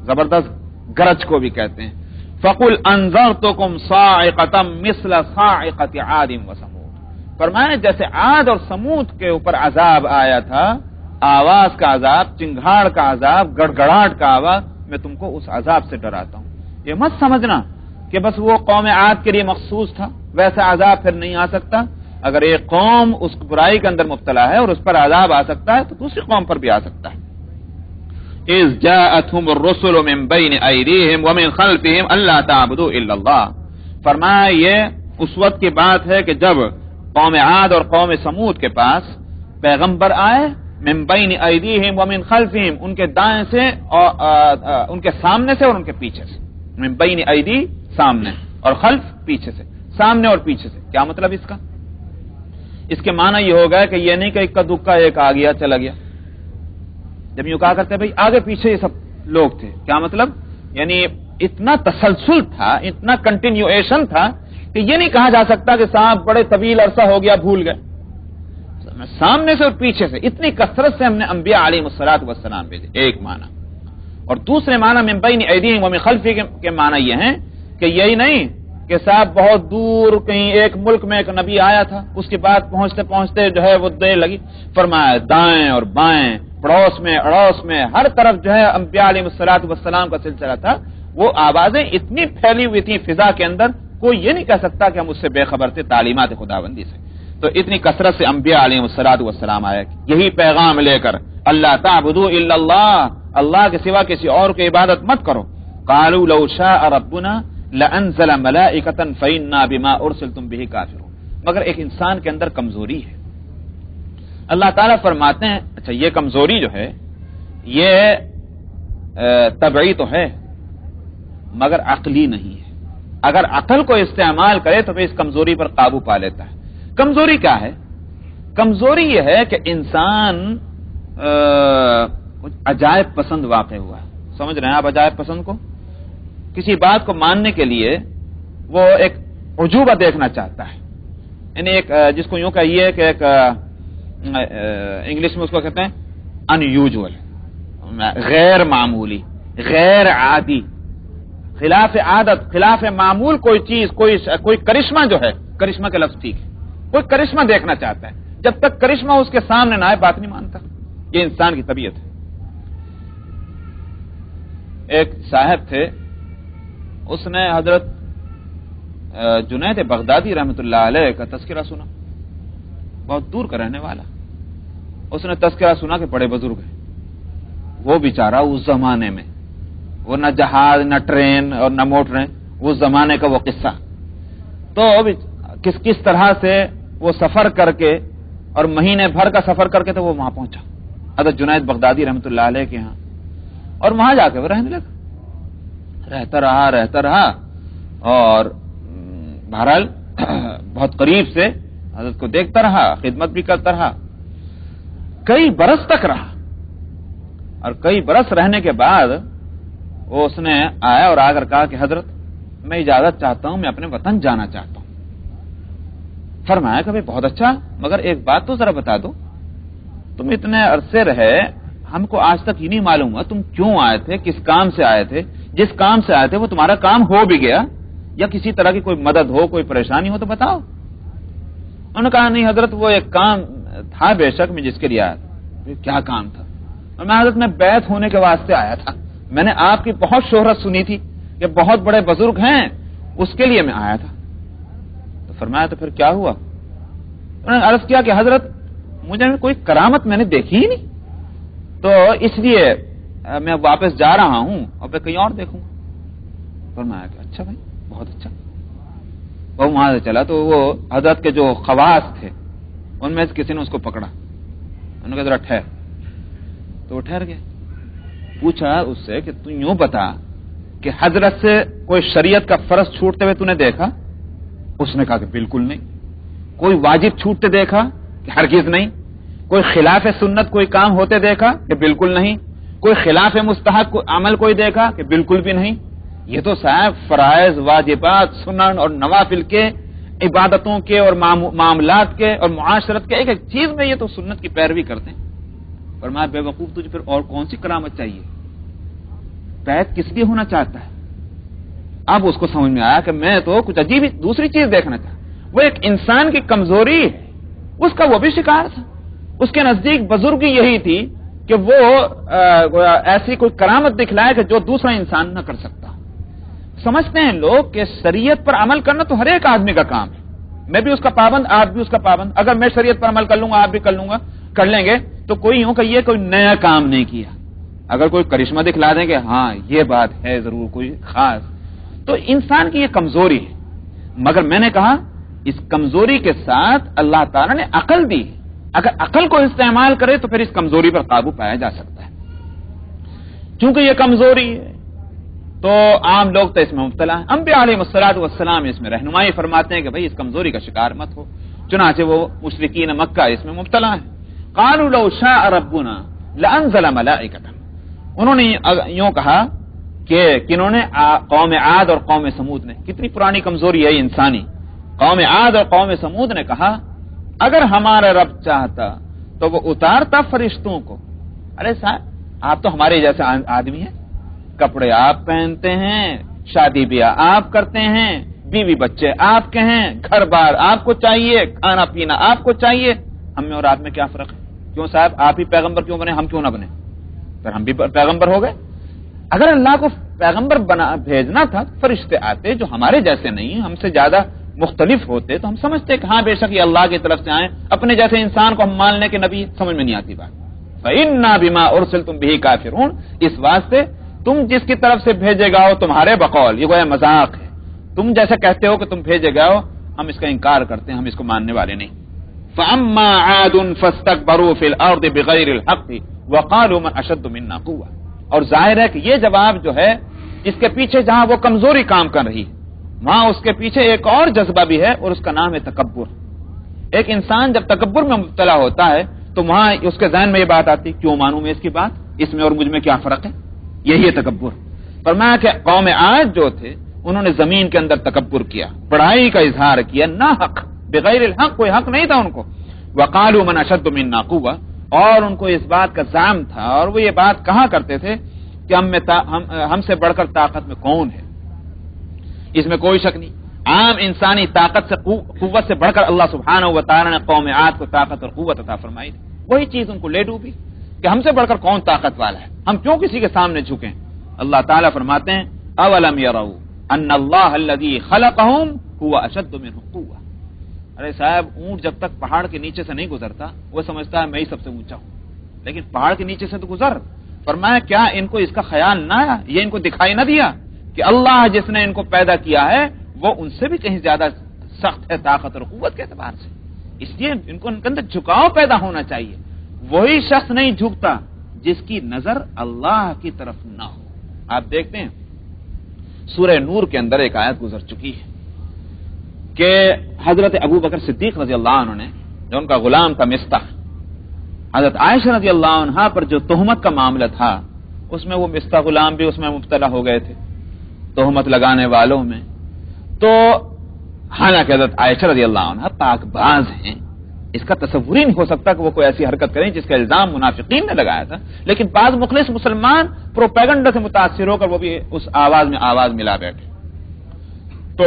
زبردست گرج کو بھی کہتے ہیں۔ فَقُلْ أَنذَرْتُكُمْ صَاعِقَةً مِثْلَ صَاعِقَةِ عَادٍ وَثَمُودَ، فرمایا جیسے عاد اور سمود کے اوپر عذاب آیا تھا، آواز کا عذاب، چنگھاڑ کا عذاب، گڑگڑاہٹ کا آواز، میں تم کو اس عذاب سے ڈراتا ہوں۔ یہ مت سمجھنا کہ بس وہ قوم عاد کے لیے مخصوص تھا، ویسا عذاب پھر نہیں آ سکتا۔ اگر ایک قوم اس برائی کے اندر مبتلا ہے اور اس پر عذاب آ سکتا ہے تو دوسری قوم پر بھی آ سکتا ہے۔ اذ جاءتهم الرسل من بين ايديهم ومن خلفهم الا تعبدوا الا الله، فرمایا یہ اس وقت کی بات ہے کہ جب قوم عاد اور قوم سمود کے پاس پیغمبر آئے، من بین ایدیہم ومن خلفہم، ان کے دائیں سے اور ان کے سامنے سے اور ان کے پیچھے سے۔ من بین ایدی سامنے اور خلف پیچھے سے، سامنے اور پیچھے سے۔ کیا مطلب اس کا؟ اس کے معنی یہ ہوگا کہ یہ نہیں کہ اکا دکا ایک آ گیا چلا گیا۔ جب یوں کہا کرتے ہیں بھائی آگے پیچھے یہ سب لوگ تھے، کیا مطلب؟ یعنی اتنا تسلسل تھا، اتنا کنٹینیویشن تھا کہ یہ نہیں کہا جا سکتا کہ صاحب بڑے طویل عرصہ ہو گیا بھول گئے۔ سامنے سے اور پیچھے سے اتنی کثرت سے ہم نے انبیاء علیہ الصلوۃ والسلام بھیجے، ایک معنی۔ اور دوسرے معنی من بین ایدیہم ومن خلفہم کے معنی یہ ہیں کہ یہی نہیں کہ صاحب بہت دور کہیں ایک ملک میں ایک نبی آیا تھا، اس کے بعد پہنچتے پہنچتے جو ہے وہ دیر لگی۔ فرمایا دائیں اور بائیں، پڑوس میں اڑوس میں، ہر طرف جو ہے انبیاء علیہ الصلوۃ والسلام کا سلسلہ تھا۔ وہ آوازیں اتنی پھیلی ہوئی تھی فضا کے اندر، کوئی یہ نہیں کہہ سکتا کہ ہم اس سے بے خبر تھے تعلیمات خداوندی سے۔ تو اتنی کثرت سے انبیاء علیہ الصلوۃ والسلام آئے، یہی پیغام لے کر اللہ تعبدوا الا اللہ، اللہ کے سوا کسی اور کی عبادت مت کرو۔ قالوا لو شاء ربنا لانزل ملائکۃ فإنا بما ارسلتم به کافرون، مگر ایک انسان کے اندر کمزوری ہے۔ اللہ تعالیٰ فرماتے ہیں اچھا یہ کمزوری جو ہے یہ طبعی تو ہے مگر عقلی نہیں ہے۔ اگر عقل کو استعمال کرے تو پھر اس کمزوری پر قابو پا لیتا ہے۔ کمزوری کیا ہے؟ کمزوری یہ ہے کہ انسان کچھ عجائب پسند واقع ہوا ہے. سمجھ رہے ہیں آپ عجائب پسند کو؟ کسی بات کو ماننے کے لیے وہ ایک عجوبہ دیکھنا چاہتا ہے. یعنی ایک جس کو یوں کہیے کہ ایک انگلش میں اس کو کہتے ہیں ان یوزول، غیر معمولی، غیر عادی، خلاف عادت، خلاف معمول کوئی چیز، کوئی کرشمہ جو ہے، کرشمہ کا لفظ ٹھیک ہے، کوئی کرشمہ دیکھنا چاہتا ہے. جب تک کرشمہ اس کے سامنے نہ آئے بات نہیں مانتا. یہ انسان کی طبیعت ہے. ایک صاحب تھے، اس نے حضرت جنید بغدادی رحمۃ اللہ علیہ کا تذکرہ سنا. بہت دور کا رہنے والا. اس نے تذکرہ سنا کہ بڑے بزرگ ہیں. وہ بیچارہ اس زمانے میں، وہ نہ جہاز نہ ٹرین اور نہ موٹریں، اس زمانے کا وہ قصہ. تو کس طرح سے وہ سفر کر کے اور مہینے بھر کا سفر کر کے تو وہ وہاں پہنچا حضرت جنید بغدادی رحمۃ اللہ علیہ کے یہاں، اور وہاں جا کے وہ رہنے لگا. رہتا رہا اور بہرحال بہت قریب سے حضرت کو دیکھتا رہا، خدمت بھی کرتا رہا. کئی برس تک رہا، اور کئی برس رہنے کے بعد وہ اس نے آیا اور آ کر کہا کہ حضرت میں اجازت چاہتا ہوں، میں اپنے وطن جانا چاہتا ہوں. فرمایا کہ بھائی بہت اچھا، مگر ایک بات تو ذرا بتا دو، تم اتنے عرصے رہے، ہم کو آج تک یہ نہیں معلوم ہوا تم کیوں آئے تھے، کس کام سے آئے تھے. جس کام سے آئے تھے وہ تمہارا کام ہو بھی گیا، یا کسی طرح کی کوئی مدد ہو، کوئی پریشانی ہو تو بتاؤ. انہوں نے کہا نہیں حضرت وہ ایک کام تھا بے شک میں جس کے لیے آیا تھا. کیا کام تھا؟ اور میں حضرت میں بیعت ہونے کے واسطے آیا تھا. میں نے آپ کی بہت شہرت سنی تھی کہ بہت بڑے بزرگ ہیں، اس کے لیے میں آیا تھا. تو فرمایا تو پھر کیا ہوا؟ انہوں نے عرض کیا کہ حضرت مجھے کوئی کرامت میں نے دیکھی ہی نہیں، تو اس لیے میں واپس جا رہا ہوں اور پھر کہیں اور دیکھوں. فرمایا کہ اچھا بھائی بہت اچھا. وہ وہاں سے چلا تو وہ حضرت کے جو خواص تھے ان میں سے کسی نے اس کو پکڑا. انہوں نے کہا ذرا ٹھہر. تو وہ ٹھہر گیا. پوچھا اس سے کہ تو یوں بتا کہ حضرت سے کوئی شریعت کا فرض چھوٹتے ہوئے تو نے دیکھا؟ اس نے کہا کہ بالکل نہیں. کوئی واجب چھوٹتے دیکھا؟ کہ ہرگز نہیں. کوئی خلاف سنت کوئی کام ہوتے دیکھا؟ کہ بالکل نہیں. کوئی خلاف مستحب عمل کوئی دیکھا؟ کہ بالکل بھی نہیں. یہ تو صاحب فرائض، واجبات، سنن اور نوافل کے، عبادتوں کے اور معاملات کے اور معاشرت کے ایک ایک چیز میں یہ تو سنت کی پیروی کرتے ہیں. فرمایا بے وقوف تجھے پھر اور کون سی کرامت چاہیے؟ بیعت کس لیے ہونا چاہتا ہے؟ اب اس کو سمجھ میں آیا کہ میں تو کچھ عجیب دوسری چیز دیکھنا چاہتا. وہ ایک انسان کی کمزوری ہے، اس کا وہ بھی شکار تھا. اس کے نزدیک بزرگی یہی تھی کہ وہ ایسی کوئی کرامت دکھلائے کہ جو دوسرا انسان نہ کر سکتا. سمجھتے ہیں لوگ کہ شریعت پر عمل کرنا تو ہر ایک آدمی کا کام ہے. میں بھی اس کا پابند، آپ بھی اس کا پابند. اگر میں شریعت پر عمل کر لوں گا، آپ بھی کر لیں گے تو کوئی یوں کہ یہ کوئی نیا کام نہیں کیا. اگر کوئی کرشمہ دکھلا دیں کہ ہاں یہ بات ہے ضرور کوئی خاص، تو انسان کی یہ کمزوری ہے. مگر میں نے کہا اس کمزوری کے ساتھ اللہ تعالیٰ نے عقل دی. اگر عقل کو استعمال کرے تو پھر اس کمزوری پر قابو پایا جا سکتا ہے. چونکہ یہ کمزوری ہے تو عام لوگ تو اس میں مبتلا ہیں. انبیاء علیہ الصلوۃ والسلام اس میں رہنمائی فرماتے ہیں کہ بھئی اس کمزوری کا شکار مت ہو. چنانچہ وہ مشرکین مکہ اس میں مبتلا ہیں. قالوا لو شاء ربنا لانزل ملائکۃ. انہوں نے یوں کہا کہ کنہوں نے؟ قوم عاد اور قوم سمود نے. کتنی پرانی کمزوری ہے انسانی. قوم عاد اور قوم سمود نے کہا اگر ہمارا رب چاہتا تو وہ اتارتا فرشتوں کو. ارے صاحب آپ تو ہمارے جیسے آدمی ہیں، کپڑے آپ پہنتے ہیں، شادی بیاہ آپ کرتے ہیں، بیوی بچے آپ کے ہیں، گھر بار آپ کو چاہیے، کھانا پینا آپ کو چاہیے. ہم میں اور آپ میں کیا فرق ہے؟ کیوں صاحب آپ ہی پیغمبر کیوں بنے، ہم کیوں نہ بنے؟ پھر ہم بھی پیغمبر ہو گئے. اگر اللہ کو پیغمبر بھیجنا تھا فرشتے آتے جو ہمارے جیسے نہیں، ہم سے زیادہ مختلف ہوتے تو ہم سمجھتے کہ ہاں بے شک یہ اللہ کی طرف سے آئے. اپنے جیسے انسان کو ہم مان لیں کہ نبی، سمجھ میں نہیں آتی بات. فَإِنَّا بِمَا أُرْسِلْتُمْ بِهِ كَافِرُونَ. اس واسطے تم جس کی طرف سے بھیجے گا ہو تمہارے بقول، یہ گویا مذاق ہے. تم جیسے کہتے ہو کہ تم بھیجے گا ہو، ہم اس کا انکار کرتے ہیں، ہم اس کو ماننے والے نہیں. فَأَمَّا عَادٌ فَاسْتَكْبَرُوا فِي الْأَرْضِ بِغَيْرِ الْحَقِّ وَقَالُوا مَنْ أَشَدُّ مِنَّا قُوَّةً. اور ظاہر ہے کہ یہ جواب جو ہے اس کے پیچھے جہاں وہ کمزوری کام کر رہی ہے وہاں اس کے پیچھے ایک اور جذبہ بھی ہے اور اس کا نام ہے تکبر. ایک انسان جب تکبر میں مبتلا ہوتا ہے تو وہاں اس کے ذہن میں یہ بات آتی، کیوں مانوں میں اس کی بات، اس میں اور مجھ میں کیا فرق ہے، یہی ہے تکبر۔ فرمایا کہ قوم عاد جو تھے انہوں نے زمین کے اندر تکبر کیا، بڑائی کا اظہار کیا، نہ حق، بغیر الحق، کوئی حق نہیں تھا ان کو۔ وقالوا من اشد منا قوة، اور ان کو اس بات کا زعم تھا اور وہ یہ بات کہا کرتے تھے کہ ہم سے بڑھ کر طاقت میں کون ہے۔ اس میں کوئی شک نہیں، عام انسانی طاقت سے، قوت سے بڑھ کر اللہ سبحانہ و تعالی نے قوم عاد کو طاقت اور قوت عطا فرمائی تھی۔ وہی چیز ان کو لے ڈوبی کہ ہم سے بڑھ کر کون طاقت والا ہے، ہم کیوں کسی کے سامنے جھکیں۔ اللہ تعالیٰ فرماتے ہیں اولم يروا ان اللہ الذی خلقهم هو اشد منهم قوة۔ ارے صاحب، اونٹ جب تک پہاڑ کے نیچے سے نہیں گزرتا وہ سمجھتا ہے میں ہی سب سے اونچا ہوں، لیکن پہاڑ کے نیچے سے تو گزر۔ فرمایا کیا ان کو اس کا خیال نہ آیا، یہ ان کو دکھائی نہ دیا کہ اللہ جس نے ان کو پیدا کیا ہے وہ ان سے بھی کہیں زیادہ سخت ہے طاقت اور قوت کے اعتبار سے، اس لیے ان کو ان کے اندر جھکاؤ پیدا ہونا چاہیے۔ وہی شخص نہیں جھکتا جس کی نظر اللہ کی طرف نہ ہو۔ آپ دیکھتے ہیں سورہ نور کے اندر ایک آیت گزر چکی ہے کہ حضرت ابو بکر صدیق رضی اللہ عنہ نے، جو ان کا غلام تھا مستح، حضرت عائشہ رضی اللہ عنہا پر جو تہمت کا معاملہ تھا اس میں وہ مستح غلام بھی اس میں مبتلا ہو گئے تھے، تہمت لگانے والوں میں۔ تو حالانکہ حضرت عائشہ رضی اللہ عنہا پاک باز ہیں، اس کا تصور ہی نہیں ہو سکتا کہ وہ کوئی ایسی حرکت کریں جس کا الزام منافقین نے لگایا تھا، لیکن بعض مخلص مسلمان پروپیگنڈا سے متاثر ہو کر وہ بھی اس آواز میں آواز ملا بیٹھے۔ تو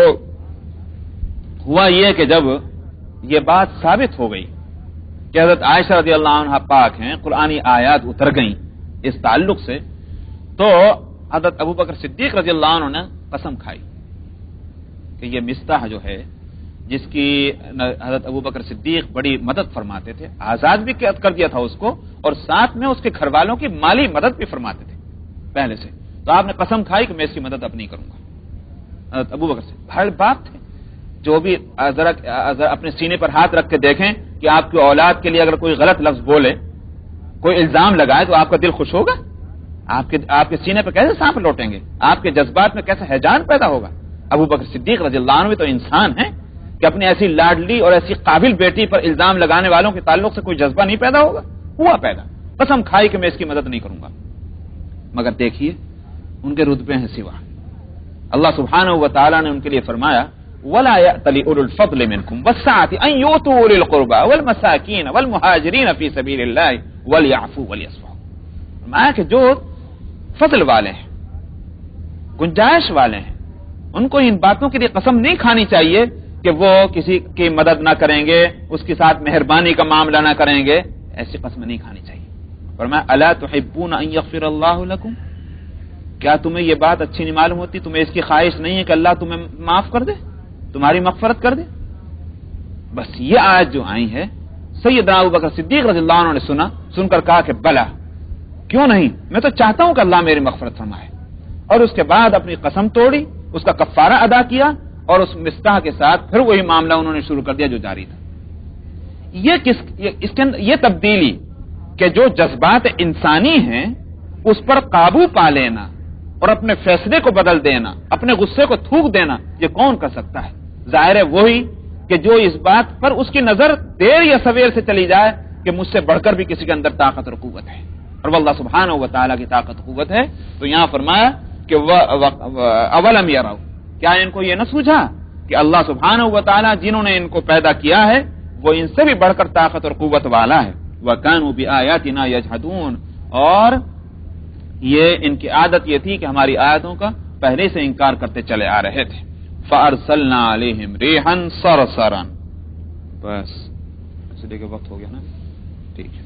ہوا یہ کہ جب یہ بات ثابت ہو گئی کہ حضرت عائشہ رضی اللہ عنہ پاک ہیں، قرآنی آیات اتر گئیں اس تعلق سے، تو حضرت ابو بکر صدیق رضی اللہ عنہ نے قسم کھائی کہ یہ مستح جو ہے، جس کی حضرت ابو بکر صدیق بڑی مدد فرماتے تھے، آزاد بھی کر دیا تھا اس کو، اور ساتھ میں اس کے گھر والوں کی مالی مدد بھی فرماتے تھے پہلے سے، تو آپ نے قسم کھائی کہ میں اس کی مدد اب نہیں کروں گا۔ حضرت ابو بکر سے ہر باپ تھے، جو بھی ذرا اپنے سینے پر ہاتھ رکھ کے دیکھیں کہ آپ کی اولاد کے لیے اگر کوئی غلط لفظ بولے، کوئی الزام لگائے تو آپ کا دل خوش ہوگا؟ آپ کے سینے پہ کیسے سانپ لوٹیں گے؟ آپ کے جذبات میں کیسا ہیجان پیدا ہوگا؟ ابو بکر صدیق رضی اللہ عنہ بھی تو انسان ہیں کہ اپنی ایسی لاڈلی اور ایسی قابل بیٹی پر الزام لگانے والوں کے تعلق سے کوئی جذبہ نہیں پیدا ہوگا؟ ہوا پیدا، قسم کھائی کہ میں اس کی مدد نہیں کروں گا۔ مگر دیکھیے ان کے رتبے ہیں سوا، اللہ سبحانہ و تعالی نے ان کے لیے فرمایا وَلَا يَأْتَلِ أُولُو الْفَضْلِ مِنْكُمْ وَالسَّعَةِ أَنْ يُؤْتُوا أُولِي الْقُرْبَى وَالْمَسَاكِينَ وَالْمُهَاجِرِينَ فِي سَبِيلِ اللَّهِ وَلْيَعْفُوا وَلْيَصْفَحُوا۔ فرمایا کہ جو فضل والے ہیں، گنجائش والے ہیں، ان کو ان باتوں کے لیے قسم نہیں کھانی چاہیے کہ وہ کسی کی مدد نہ کریں گے، اس کے ساتھ مہربانی کا معاملہ نہ کریں گے، ایسی قسم نہیں کھانی چاہیے۔ فرمایا الا تحبون ان یغفر اللہ لکم، کیا تمہیں یہ بات اچھی نہیں معلوم ہوتی، تمہیں اس کی خواہش نہیں ہے کہ اللہ تمہیں معاف کر دے، تمہاری مغفرت کر دے؟ بس یہ آیت جو آئی ہے، سیدنا ابو بکر صدیق رضی اللہ عنہ نے سن کر کہا کہ بلا، کیوں نہیں، میں تو چاہتا ہوں کہ اللہ میری مغفرت فرمائے، اور اس کے بعد اپنی قسم توڑی، اس کا کفارہ ادا کیا، اور اس مستح کے ساتھ پھر وہی معاملہ انہوں نے شروع کر دیا جو جاری تھا۔ اس کے اندر یہ تبدیلی کہ جو جذبات انسانی ہیں اس پر قابو پا لینا اور اپنے فیصلے کو بدل دینا، اپنے غصے کو تھوک دینا، یہ کون کر سکتا ہے؟ ظاہر ہے وہی کہ جو اس بات پر اس کی نظر دیر یا سویر سے چلی جائے کہ مجھ سے بڑھ کر بھی کسی کے اندر طاقت اور قوت ہے، اور وہ اللہ سبحانہ و تعالیٰ کی طاقت و قوت ہے۔ تو یہاں فرمایا کہ اولم یروا، کیا ان کو یہ نہ سوجھا کہ اللہ سبحانہ و تعالیٰ جنہوں نے ان کو پیدا کیا ہے وہ ان سے بھی بڑھ کر طاقت اور قوت والا ہے۔ وَكَانُوا بِآيَاتِنَا يَجْحَدُونَ، اور یہ ان کی عادت یہ تھی کہ ہماری آیتوں کا پہلے سے انکار کرتے چلے آ رہے تھے۔ فَأَرْسَلْنَا عَلَيْهِمْ رِيحًا صَرْصَرًا، بس اس لیے کہ وقت ہو گیا نا، ٹھیک ہے۔